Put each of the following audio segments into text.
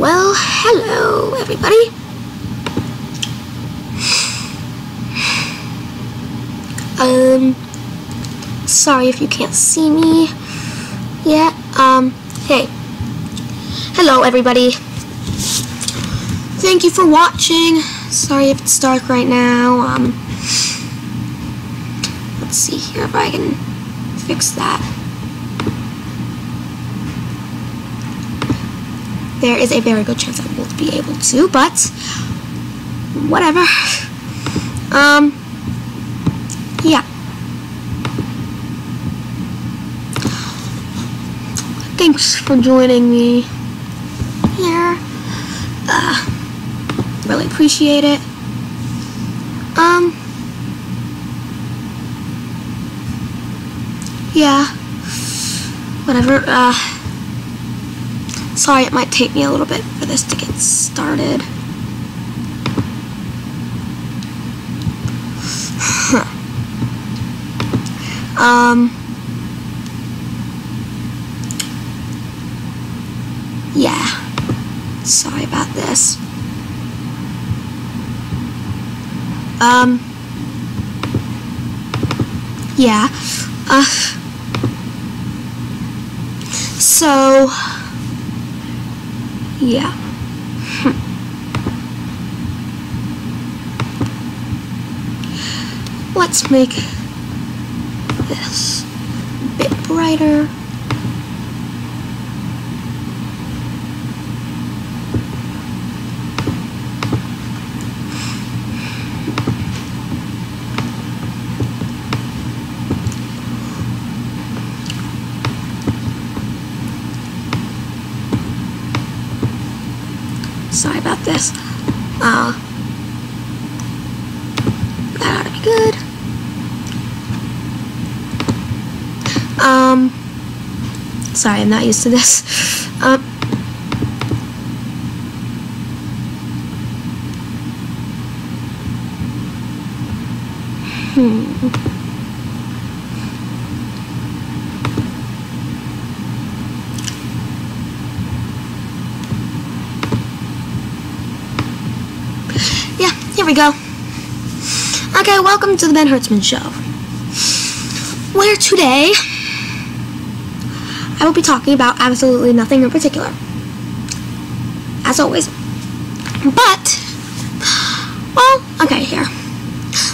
Well, hello everybody. Sorry if you can't see me yet. Hey. Hello everybody. Thank you for watching. Sorry if it's dark right now. Let's see here if I can fix that. There is a very good chance I won't be able to, but whatever. Yeah. Thanks for joining me here. Really appreciate it. Yeah. Whatever. Sorry, it might take me a little bit for this to get started. Yeah. Sorry about this. Yeah. So, yeah. Let's make this a bit brighter. Sorry about this. That ought to be good. Sorry, I'm not used to this. Yeah, here we go. Okay, welcome to the Ben Hertzman Show, where today I will be talking about absolutely nothing in particular, as always. But, well, okay, here.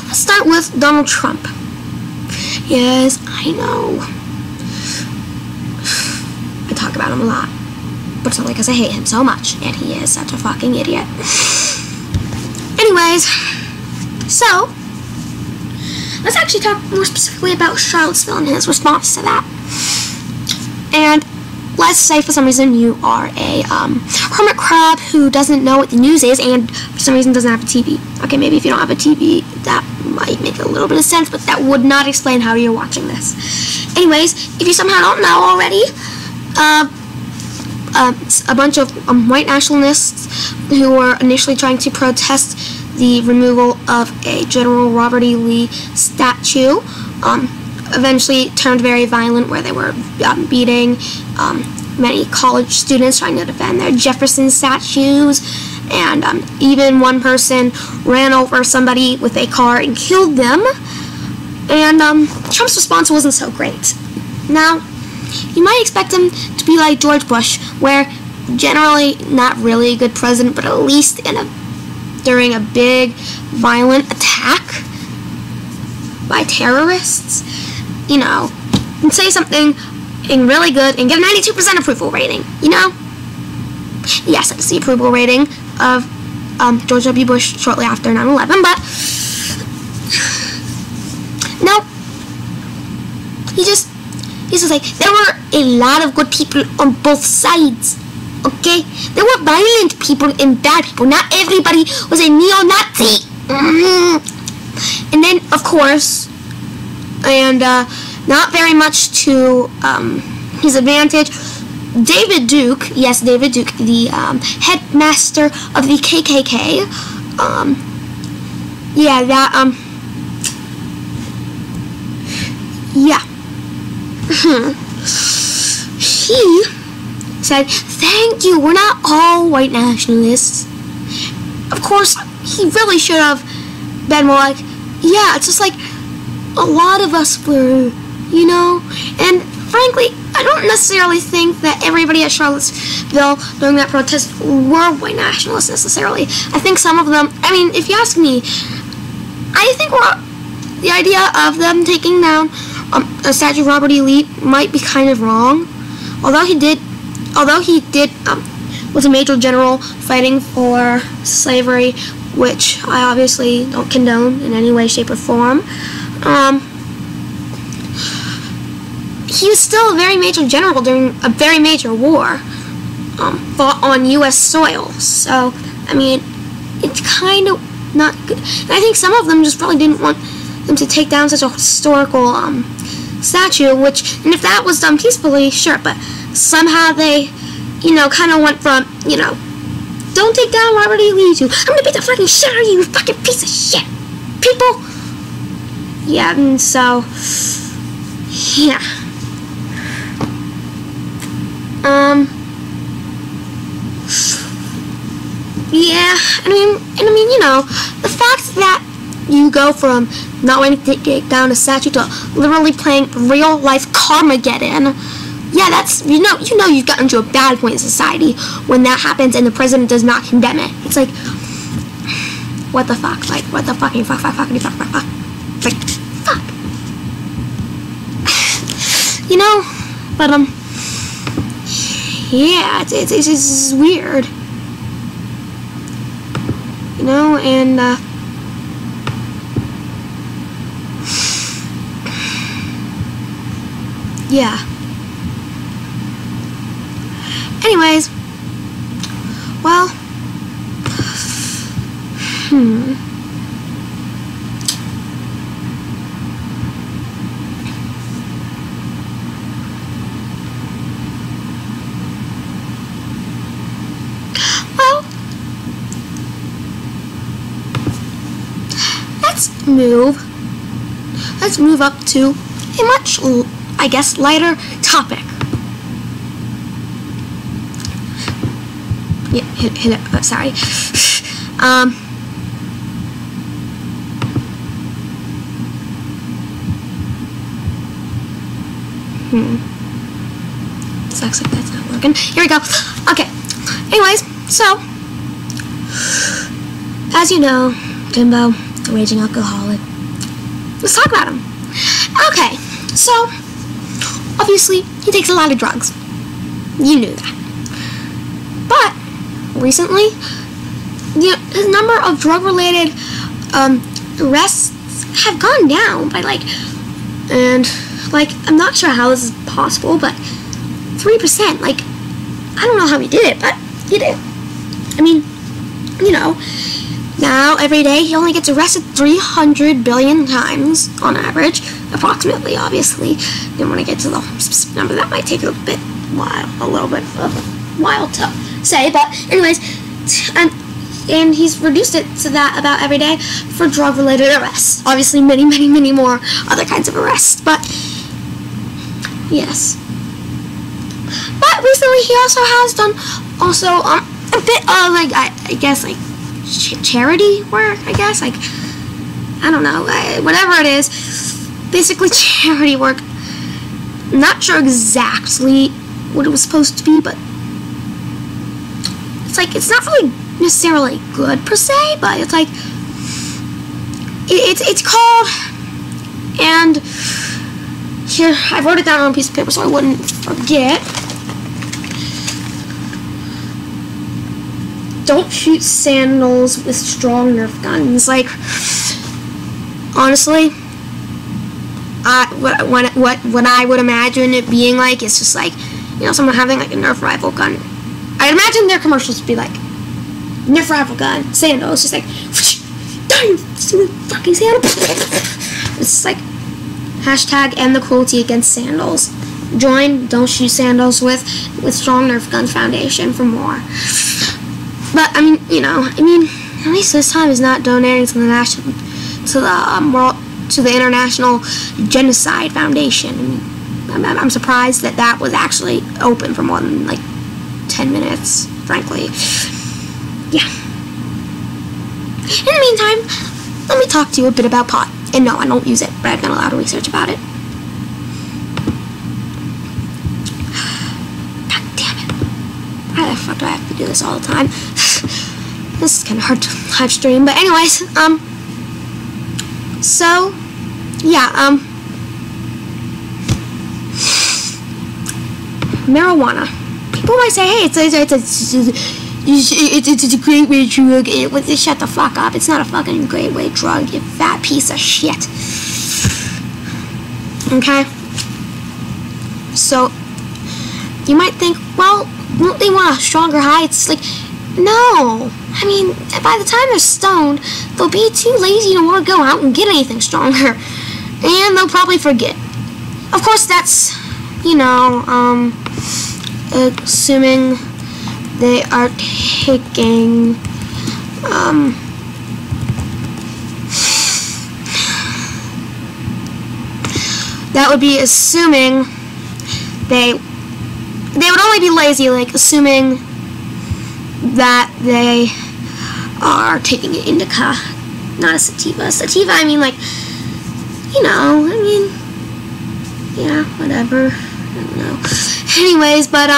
Let's start with Donald Trump. Yes, I know. I talk about him a lot, but it's only because I hate him so much, and he is such a fucking idiot. Anyways, so, let's actually talk more specifically about Charlottesville and his response to that. And let's say for some reason you are a hermit crab who doesn't know what the news is and for some reason doesn't have a TV. Okay, maybe if you don't have a TV, that might make a little bit of sense, but that would not explain how you're watching this. Anyways, if you somehow don't know already, a bunch of white nationalists who were initially trying to protest the removal of a General Robert E. Lee statue, eventually turned very violent, where they were beating many college students trying to defend their Jefferson statues, and even one person ran over somebody with a car and killed them, and Trump's response wasn't so great. Now, you might expect him to be like George Bush, where generally not really a good president, but at least during a big violent attack by terrorists, you know, and say something really good and get a 92% approval rating, you know? Yes, that's the approval rating of George W. Bush shortly after 9/11, but no, he's just like, there were a lot of good people on both sides, okay? There were violent people and bad people. Not everybody was a neo-Nazi. And then, of course, and not very much to his advantage, David Duke, yes, David Duke, the headmaster of the KKK, yeah, that, yeah, he said, "Thank you, we're not all white nationalists." Of course, he really should have been more like, "Yeah, it's just like a lot of us were, you know." And frankly, I don't necessarily think that everybody at Charlottesville during that protest were white nationalists necessarily. I think some of them, I mean, if you ask me, I think the idea of them taking down a statue of Robert E. Lee might be kind of wrong. Although he did was a major general fighting for slavery, which I obviously don't condone in any way, shape, or form. He was still a very major general during a very major war, fought on U.S. soil. So, I mean, it's kind of not good. And I think some of them just really didn't want them to take down such a historical statue, and if that was done peacefully, sure, but somehow they, kind of went from, don't take down Robert E. Lee to, I'm gonna beat the fucking shit out of you, fucking piece of shit, people. Yeah, and so, yeah. Yeah, I mean, the fact that you go from not wanting to take down a statue to literally playing real life Carmageddon, yeah, that's, you've gotten to a bad point in society when that happens and the president does not condemn it. It's like, what the fuck? Like, what the fucking fuck. Like, fuck. But, yeah, it's just weird. And, yeah. Anyways, well, let's move up to a much, I guess, lighter topic. Yeah, hit it. Oh, sorry. Sucks like that's not working. Here we go. Okay. Anyways, so as you know, Jimbo, a raging alcoholic. Let's talk about him. Okay, so obviously he takes a lot of drugs. You knew that. But recently, his number of drug-related arrests have gone down by I'm not sure how this is possible, but 3%. I don't know how he did it, but he did. I mean, now every day he only gets arrested 300 billion times on average, approximately. Obviously, then when I get to the specific number, that might take a little bit while to say, but anyways, and he's reduced it to that about every day for drug-related arrests. Obviously, many, many, many more other kinds of arrests, but yes. But recently, he also has done a bit of I guess charity work. I guess I don't know, whatever it is, basically charity work. I'm not sure exactly what it was supposed to be, but it's not really necessarily good per se, but it's called, and here I wrote it down on a piece of paper so I wouldn't forget. Don't shoot sandals with strong Nerf guns. Honestly, what I would imagine it being like is just someone having a Nerf rifle gun. I'd imagine their commercials would be Nerf rifle gun, sandals, just die, you stupid fucking sandal. It's hashtag end the cruelty against sandals. Join Don't Shoot Sandals with Strong Nerf Gun Foundation for more. But at least this time he's not donating to the International Genocide Foundation. I'm surprised that was actually open for more than 10 minutes, frankly. Yeah. In the meantime, let me talk to you a bit about pot. And no, I don't use it, but I've done a lot of research about it. God damn it. Why the fuck do I have to do this all the time? This is kind of hard to live stream, but anyways, so, yeah, marijuana. People might say, hey, it's a great way drug. Shut the fuck up. It's not a fucking great way drug, you fat piece of shit. Okay? So, you might think, well, won't they want a stronger high? It's like, no. I mean, by the time they're stoned, they'll be too lazy to want to go out and get anything stronger. And they'll probably forget. Of course, that's, you know, assuming they are taking, that would be assuming they would only be lazy, like, assuming that they are taking an indica, not a sativa. Sativa, I mean, like, you know, I mean, yeah, whatever, I don't know. Anyways, but,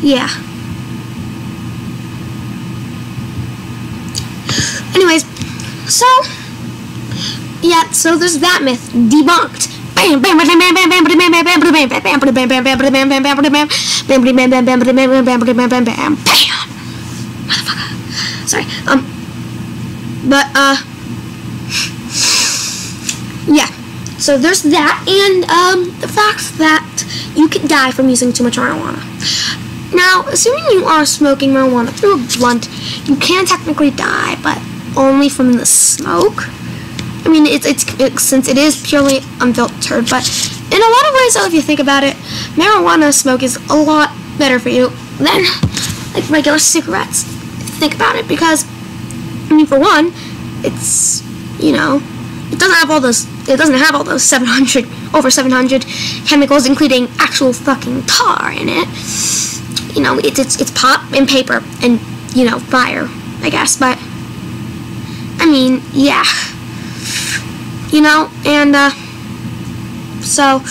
yeah. Anyways, so, yeah, so there's that myth debunked. Bam, bam, bam, bam, bam, bam, bam, bam, bam, bam, bam, bam, bam, bam, bam, bam, motherfucker. Sorry. But yeah. So there's that, and the fact that you could die from using too much marijuana. Now, assuming you are smoking marijuana through a blunt, you can technically die, but only from the smoke. I mean, it's since it is purely unfiltered, but in a lot of ways, though, if you think about it, marijuana smoke is a lot better for you than, like, regular cigarettes. Think about it, because, I mean, for one, it's, you know, it doesn't have all those 700 chemicals, including actual fucking tar in it. You know, it's pot and paper and, you know, fire, I guess, but, I mean, yeah. You know, and, so,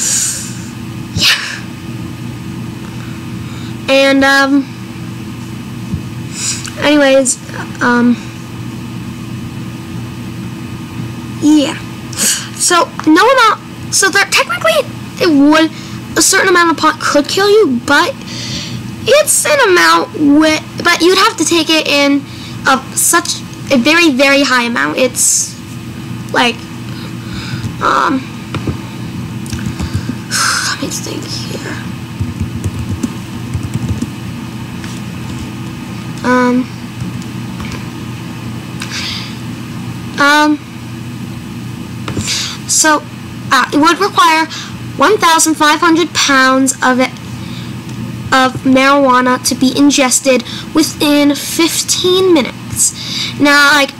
yeah. And, anyways, yeah. So, no amount, so that technically it would, a certain amount of pot could kill you, but it's an amount but you'd have to take it in such a very, very high amount. It's, like, let me think here. So, it would require 1,500 pounds of marijuana to be ingested within 15 minutes. Now, like,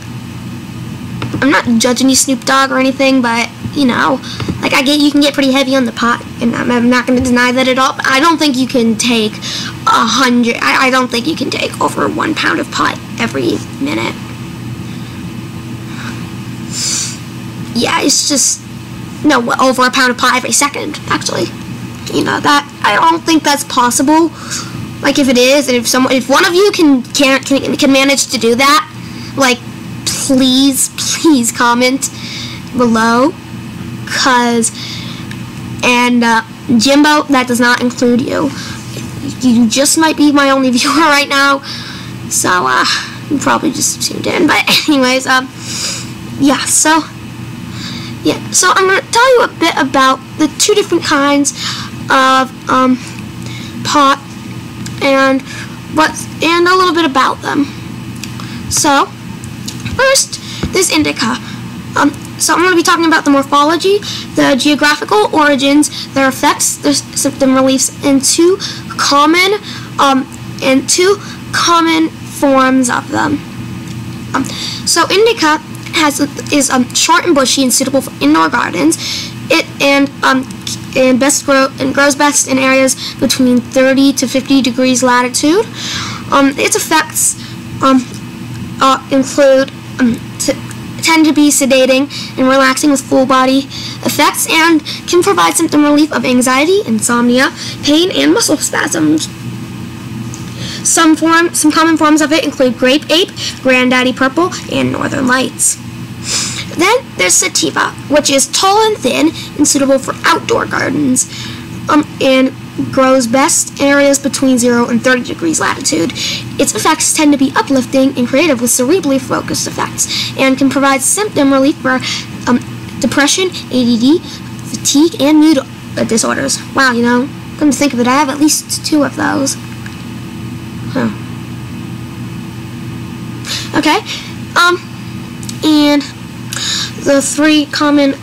I'm not judging you, Snoop Dogg, or anything, but, you know, like, I get you can get pretty heavy on the pot, and I'm not going to deny that at all, but I don't think you can take 100, I don't think you can take over 1 pound of pot every minute. Yeah, it's just, no, over 1 pound of pot every second, actually. You know, that, I don't think that's possible. Like, if it is, and if one of you can manage to do that, like, please comment below, and Jimbo, that does not include you. You just might be my only viewer right now, so you probably just tuned in. But anyways, yeah. So I'm gonna tell you a bit about the 2 different kinds of pot and a little bit about them. So first, there's indica. So I'm going to be talking about the morphology, the geographical origins, their effects, their symptom reliefs, and two common forms of them. So indica is short and bushy and suitable for indoor gardens. and grows best in areas between 30 to 50 degrees latitude. Its effects include tend to be sedating and relaxing with full body effects, and can provide symptom relief of anxiety, insomnia, pain, and muscle spasms. Some common forms of it include grape ape, granddaddy purple, and northern lights. Then there's sativa, which is tall and thin and suitable for outdoor gardens, and grows best in areas between 0 and 30 degrees latitude. Its effects tend to be uplifting and creative with cerebrally focused effects, and can provide symptom relief for depression, ADD, fatigue, and mood disorders. Wow, come to think of it, I have at least 2 of those. Huh. Okay, and the three common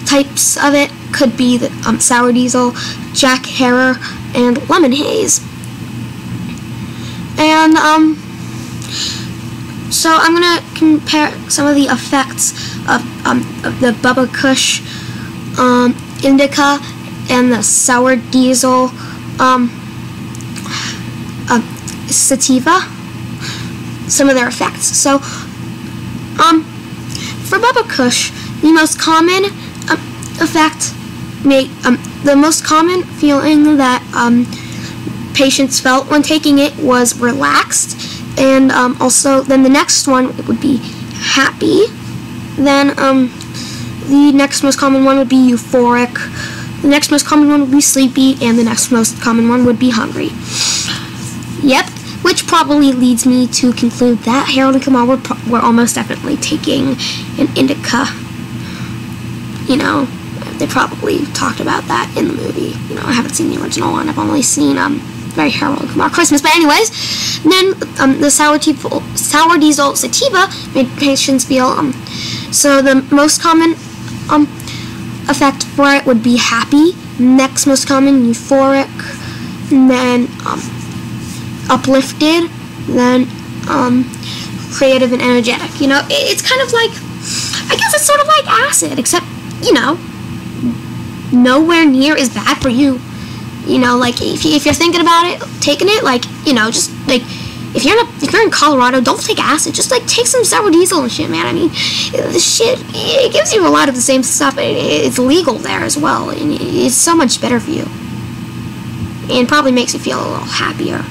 types of it could be the sour diesel, Jack Herer, and lemon haze. And so I'm gonna compare some of the effects of the Bubba Kush indica and the sour diesel sativa. Some of their effects. So for Bubba Kush, the most common effect, the most common feeling that patients felt when taking it was relaxed, and also then the next one would be happy. Then the next most common one would be euphoric. The next most common one would be sleepy, and the next most common one would be hungry. Yep. Which probably leads me to conclude that Harold and Kumar were almost definitely taking an indica. They probably talked about that in the movie. I haven't seen the original one. I've only seen very Harold and Kumar Christmas. But anyways, then the sour diesel sativa made patients feel so the most common effect for it would be happy. Next most common, euphoric, and then uplifted, then creative and energetic. It's kind of like, I guess it's sort of like acid, except nowhere near as bad for you. Like if you're thinking about it, taking it, just like if you're in Colorado, don't take acid. Just like take some sour diesel and shit, man. I mean, the shit, it gives you a lot of the same stuff. It's legal there as well, and it's so much better for you, and probably makes you feel a little happier.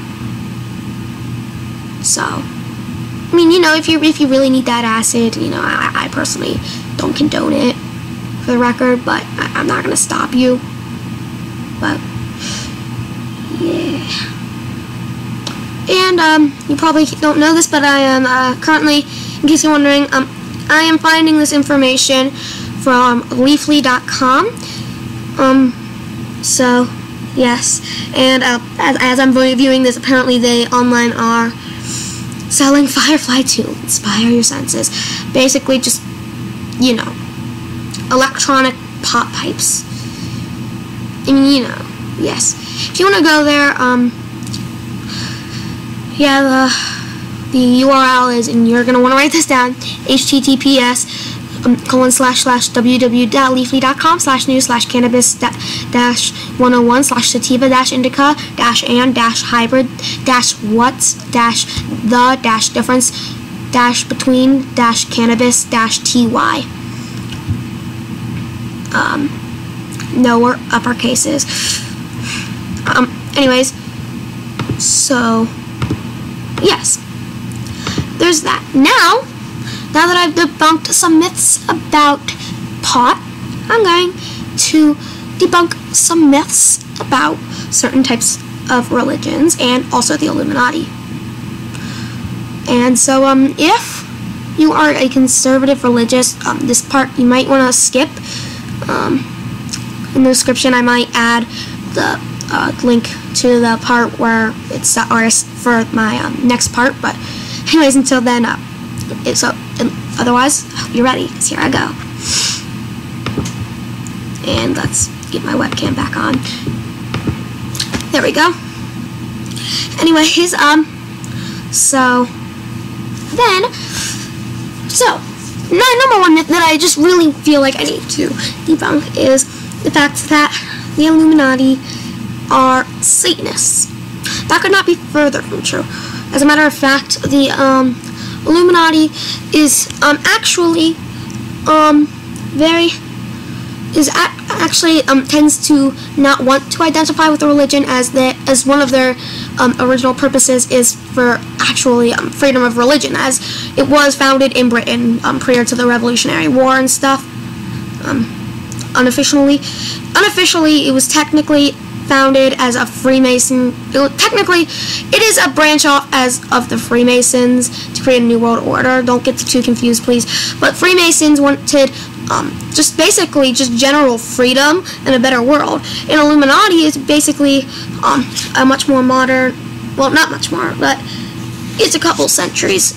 So, I mean, if you really need that acid, I personally don't condone it, for the record, but I'm not gonna stop you. But yeah, and you probably don't know this, but I am currently, in case you're wondering, I am finding this information from Leafly.com. So yes, and as I'm viewing this, apparently they online are selling Firefly to inspire your senses. Basically, just electronic pop pipes. I mean, yes. If you want to go there, yeah, the URL is, and you're gonna want to write this down: https://www.leafly.com/news/cannabis-101/sativa-and-hybrid-what-the-difference-between-cannabis-ty. No uppercases. Anyways, so yes, there's that. Now that I've debunked some myths about pot, I'm going to debunk some myths about certain types of religions and also the Illuminati. And so, if you are a conservative religious, this part you might want to skip. In the description, I might add the link to the part where it's for my next part. But anyways, until then, otherwise, I hope you're ready, because here I go. And let's get my webcam back on. There we go. Anyways, number one myth that I just really feel like I need to debunk is the fact that the Illuminati are Satanists. That could not be further from true. As a matter of fact, the Illuminati is actually tends to not want to identify with the religion, as one of their original purposes is for actually freedom of religion, as it was founded in Britain prior to the Revolutionary War and stuff. Unofficially, it was technically founded as a Freemason. It is a branch off of the Freemasons to create a new world order. Don't get too confused, please. But Freemasons wanted just basically general freedom and a better world. And Illuminati is basically a much more modern, well, not much more, but it's a couple centuries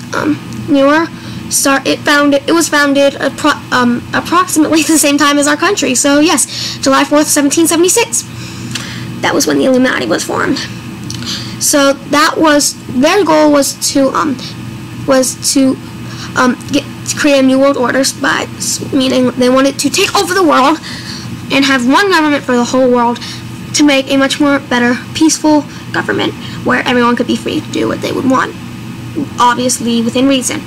newer. It was founded approximately the same time as our country. So yes, July 4th, 1776. That was when the Illuminati was formed. So that was their goal, was to create a new world order, meaning they wanted to take over the world and have one government for the whole world, to make a much more better, peaceful government where everyone could be free to do what they would want, obviously within reason.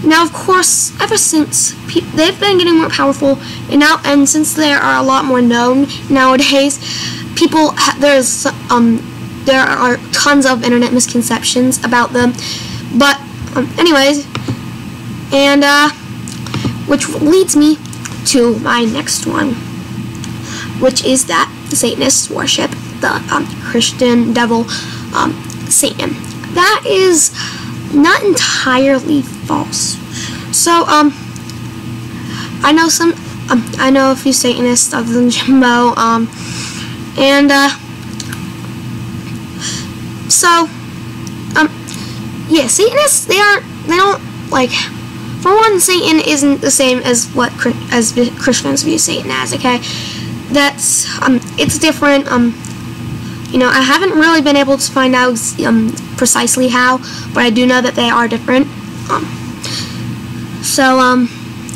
Now, of course, ever since they've been getting more powerful, and since they are a lot more known nowadays, there are tons of internet misconceptions about them. But anyways, and which leads me to my next one, which is that the Satanists worship the Christian devil Satan. That is not entirely false. So I know a few Satanists other than Jimbo, yeah, Satanists, they don't, like, for one, Satan isn't the same as what Christians view Satan as, okay? That's, it's different. I haven't really been able to find out precisely how, but I do know that they are different.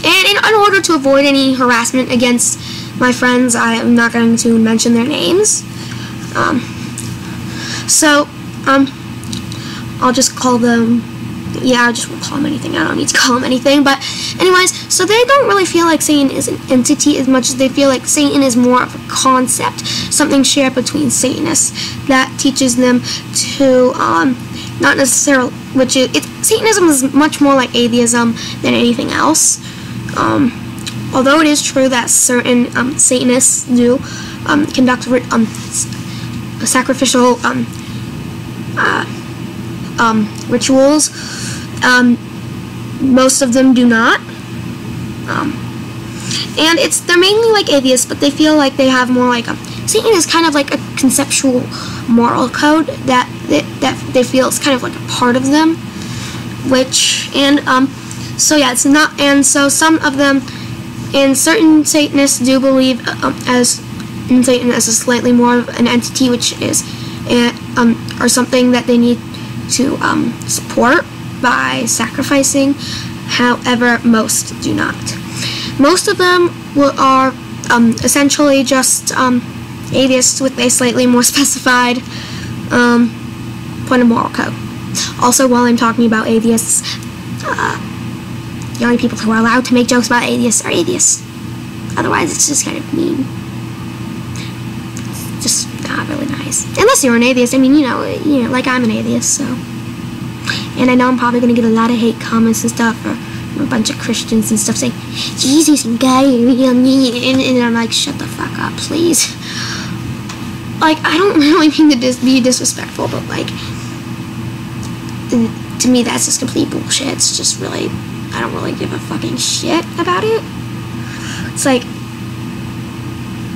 And in order to avoid any harassment against my friends, I am not going to mention their names. I'll just call them, I just won't call them anything. I don't need to call them anything. But anyways, so they don't really feel like Satan is an entity as much as they feel like Satan is more of a concept, something shared between Satanists that teaches them to, not necessarily, Satanism is much more like atheism than anything else. Although it is true that certain Satanists do conduct sacrificial rituals, most of them do not. And they're mainly like atheists, but they feel like they have more like Satan is kind of like a conceptual moral code that they feel is kind of like a part of them, so yeah, it's not, and so some of them, and certain Satanists do believe in Satan as a slightly more of an entity, which is or something that they need to support by sacrificing. However, most do not. Most of them are essentially just atheists with a slightly more specified point of moral code. Also, while I'm talking about atheists, the only people who are allowed to make jokes about atheists are atheists. Otherwise, it's just kind of mean. It's just not really nice. Unless you're an atheist. I mean, like I'm an atheist, so. And I know I'm probably going to get a lot of hate comments and stuff from a bunch of Christians and stuff saying, Jesus and God, and I'm like, shut the fuck up, please. Like, I don't really mean to be disrespectful, but like, to me, that's just complete bullshit. It's just really, I don't really give a fucking shit about it. It's like,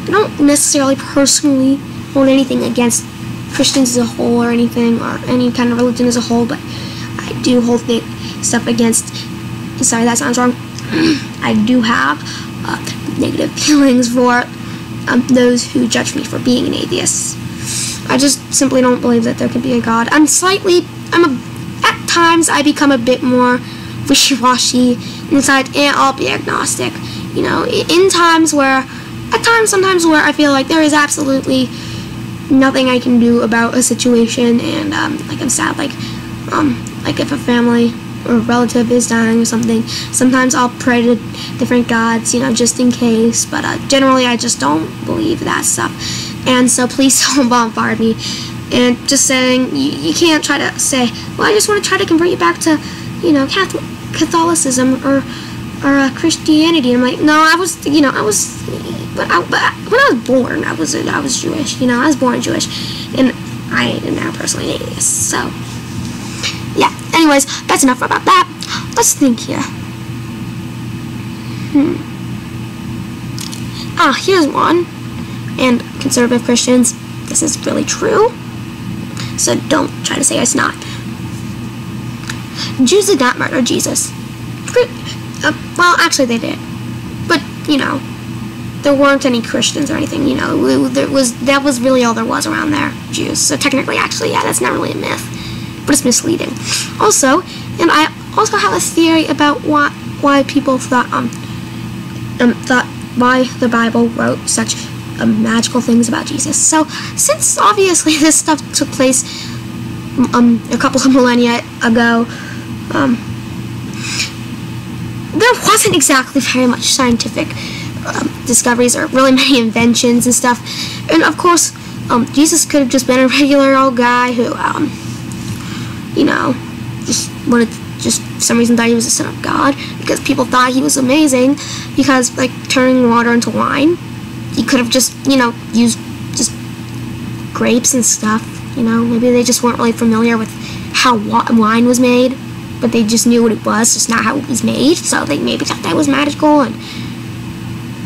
I don't necessarily personally hold anything against Christians as a whole or anything, or any kind of religion as a whole, but I do hold stuff against, sorry, that sounds wrong, I do have negative feelings for those who judge me for being an atheist. I just simply don't believe that there could be a God. At times I become a bit more wishy-washy inside, and I'll be agnostic. You know, in times where, sometimes where I feel like there is absolutely nothing I can do about a situation, and like I'm sad, like if a family or a relative is dying or something, sometimes I'll pray to different gods, you know, just in case, but generally I just don't believe that stuff, and so please don't bombard me, and just saying, you can't try to say, well, I just want to try to convert you back to, you know, Catholicism or Christianity. I'm like, no, but when I was born, I was Jewish, you know, I was born Jewish, and I am now personally an atheist, so, yeah, anyways, that's enough about that. Let's think here. Here's one, and conservative Christians, this is really true, so don't try to say it's not. Jews did not murder Jesus. Well, actually they did, but, you know, there weren't any Christians or anything, you know, that was really all there was around there, Jews, so technically, actually, yeah, that's not really a myth, but it's misleading. Also, and I also have a theory about why people thought why the Bible wrote such magical things about Jesus. So, since obviously this stuff took place a couple of millennia ago, there wasn't exactly very much scientific discoveries or really many inventions and stuff. And of course, Jesus could have just been a regular old guy who, you know, just for some reason thought he was the son of God, because people thought he was amazing, because, like, turning water into wine, he could have just, you know, used just grapes and stuff, you know, maybe they just weren't really familiar with how wine was made, but they just knew what it was, just not how it was made, so they maybe thought that was magical, and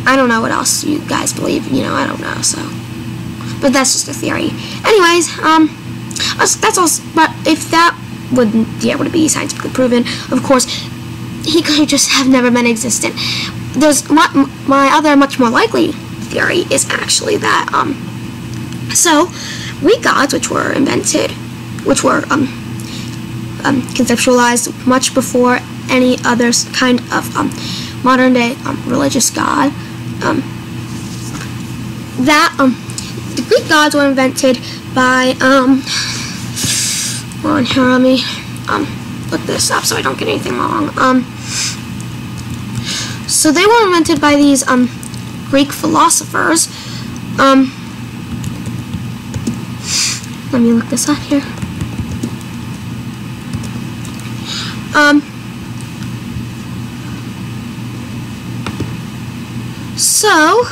I don't know what else you guys believe, you know, I don't know, so, but that's just a theory. Anyways, that's all, but if that wouldn't be able to be scientifically proven, of course, he could just have never been existent. There's my other much more likely theory is actually that, so, Greek gods, which were invented, which were, conceptualized much before any other kind of, modern day, religious god, the Greek gods were invented by, hold on here, let me, look this up so I don't get anything wrong, so they were invented by these, Greek philosophers, let me look this up here, so,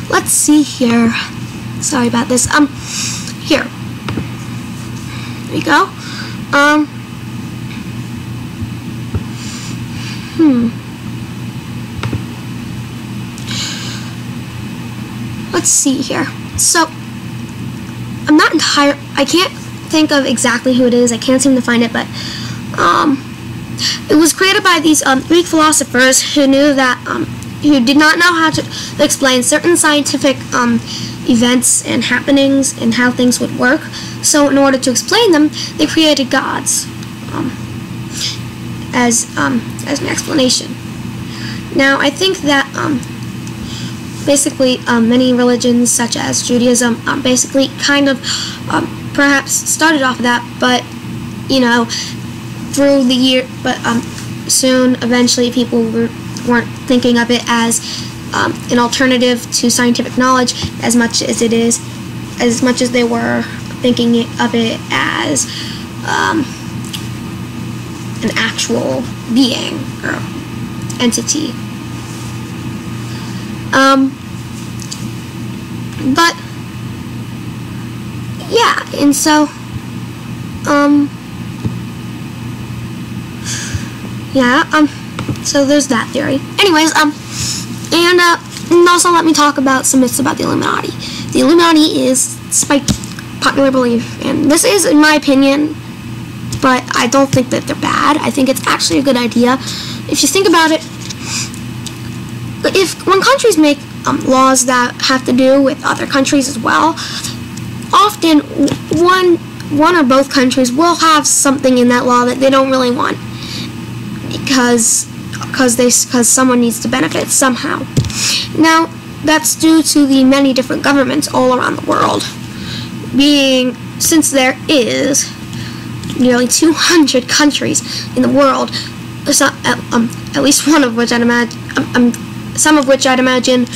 let's see here, sorry about this, here we go, let's see here, so, I'm not I can't think of exactly who it is, I can't seem to find it, but, it was created by these, Greek philosophers who knew that, who did not know how to explain certain scientific, events and happenings and how things would work, so in order to explain them, they created gods, as an explanation. Now, I think that, basically, many religions, such as Judaism, basically kind of, perhaps started off of that, but, you know, through the year, but, soon, eventually, people weren't thinking of it as, an alternative to scientific knowledge as much as they were thinking of it as, an actual being, or entity. But, yeah, and so, yeah, so there's that theory. Anyways, and also let me talk about some myths about the Illuminati. The Illuminati is, despite popular belief, and this is, in my opinion, but I don't think that they're bad. I think it's actually a good idea. If you think about it, when countries make laws that have to do with other countries as well, often one or both countries will have something in that law that they don't really want because someone needs to benefit somehow. Now, that's due to the many different governments all around the world. Since there is nearly 200 countries in the world, at least one of which I'd imagine, some of which I'd imagine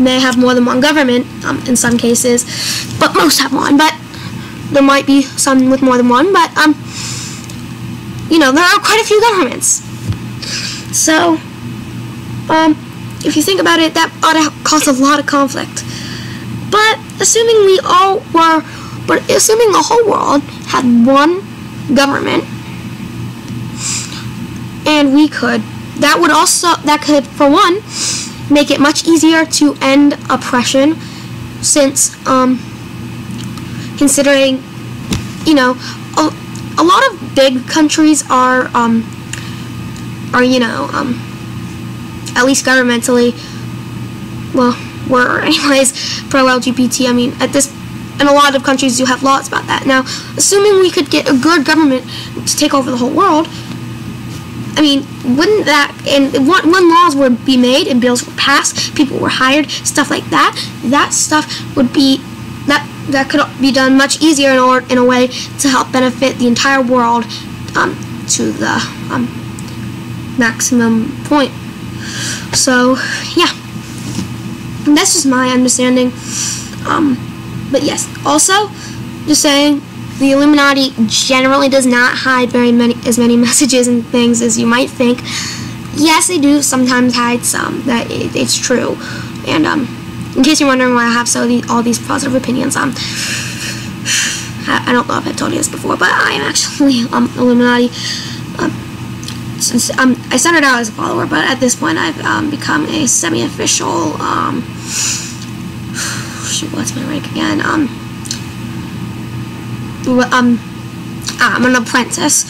may have more than one government in some cases, but most have one. But there might be some with more than one. But there are quite a few governments. So if you think about it, that ought to cause a lot of conflict. But assuming assuming the whole world had one government, and that could, for one, make it much easier to end oppression, since considering a lot of big countries are at least governmentally, were anyways pro-LGBT. I mean, and a lot of countries do have laws about that. Now, assuming we could get a good government to take over the whole world, I mean, wouldn't that, and when laws would be made and bills were passed, people were hired, stuff like that, that stuff would be, that could be done much easier in a way to help benefit the entire world to the maximum point. So, yeah, that's just my understanding. But yes, also, just saying, the Illuminati generally does not hide as many messages and things as you might think. Yes, they do sometimes hide some. It's true. And in case you're wondering why I have all these positive opinions, I don't know if I've told you this before, but I am actually Illuminati. Since I started out as a follower, but at this point I've become a semi-official. Shoot, what's my rank again? I'm an apprentice,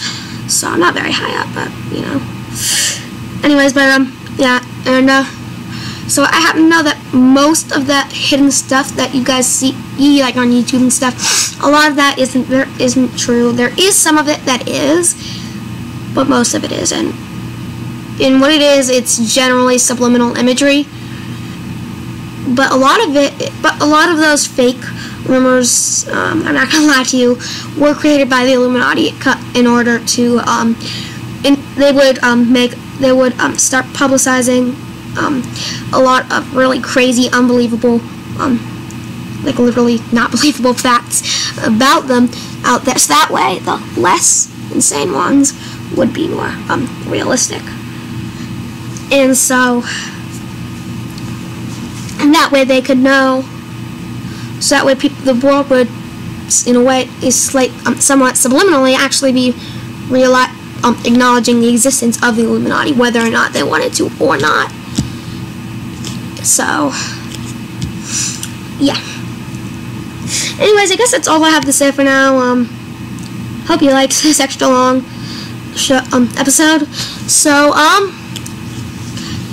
so I'm not very high up, but Anyways, but yeah, and so I happen to know that most of that hidden stuff that you guys see, like on YouTube and stuff, a lot of that isn't true. There is some of it that is, but most of it isn't. And what it is, it's generally subliminal imagery. But a lot of those fake rumors, I'm not gonna lie to you, were created by the Illuminati in order to, they would start publicizing a lot of really crazy, unbelievable, like literally not believable facts about them out there. So that way, the less insane ones would be more realistic. And so, and that way they could know. So that way, the world would, in a way, is like somewhat subliminally actually be acknowledging the existence of the Illuminati, whether or not they wanted to or not. So, yeah. Anyways, I guess that's all I have to say for now. Hope you liked this extra long episode. So,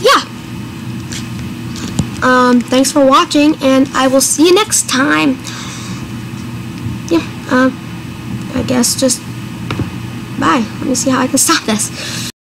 yeah. Thanks for watching, and I will see you next time. Yeah, I guess just bye. Let me see how I can stop this.